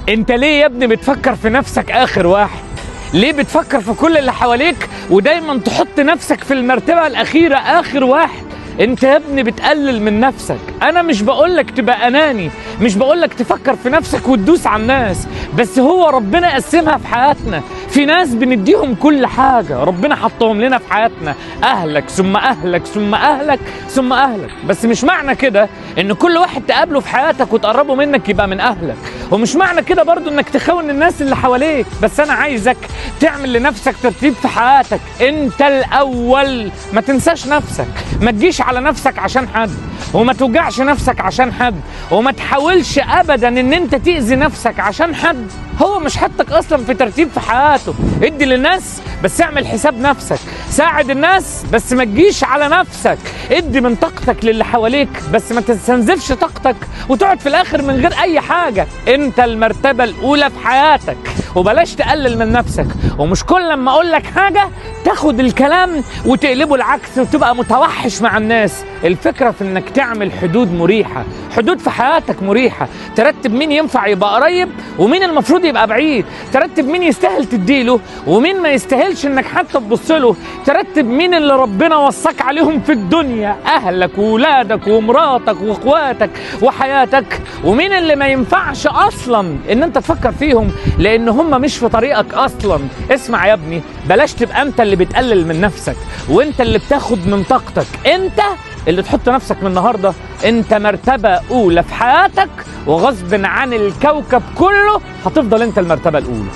انت ليه يا ابني بتفكر في نفسك اخر واحد؟ ليه بتفكر في كل اللي حواليك ودايما تحط نفسك في المرتبة الاخيرة اخر واحد؟ انت يا ابني بتقلل من نفسك. انا مش بقولك تبقى اناني، مش بقولك تفكر في نفسك وتدوس على الناس، بس هو ربنا قسمها في حياتنا. في ناس بنديهم كل حاجة، ربنا حطهم لنا في حياتنا، اهلك ثم اهلك ثم اهلك ثم اهلك. بس مش معنى كده ان كل واحد تقابله في حياتك وتقربه منك يبقى من اهلك، ومش معنى كده برضو انك تخون الناس اللي حواليك. بس انا عايزك تعمل لنفسك ترتيب في حياتك انت الاول. ما تنساش نفسك، ما تجيش على نفسك عشان حد، وما توجعش نفسك عشان حد، وما تحاولش ابدا ان انت تأذي نفسك عشان حد. هو مش حطك اصلا في ترتيب في حياته. ادي للناس بس اعمل حساب نفسك، ساعد الناس بس ما تجيش على نفسك، ادي من طاقتك للي حواليك بس ما تستنزفش طاقتك وتقعد في الاخر من غير اي حاجة. انت المرتبة الاولى في حياتك، وبلاش تقلل من نفسك. ومش كل لما اقول لك حاجة تاخد الكلام وتقلبه العكس وتبقى متوحش مع الناس. الفكرة في انك تعمل حدود مريحة، حدود في حياتك مريحة. ترتب مين ينفع يبقى قريب ومين المفروض يبقى بعيد، ترتب مين يستاهل تديله ومين ما يستاهلش انك حتى تبص له، ترتب مين اللي ربنا وصاك عليهم في الدنيا، اهلك وولادك ومراتك واخواتك وحياتك، ومين اللي ما ينفعش اصلا ان انت تفكر فيهم لان هم مش في طريقك اصلا. اسمع يا ابني، بلاش تبقى انت اللي بتقلل من نفسك وانت اللي بتاخد من طاقتك. انت اللي تحط نفسك من النهارده انت مرتبة اولى في حياتك، وغصب عن الكوكب كله هتفضل انت المرتبة الاولى.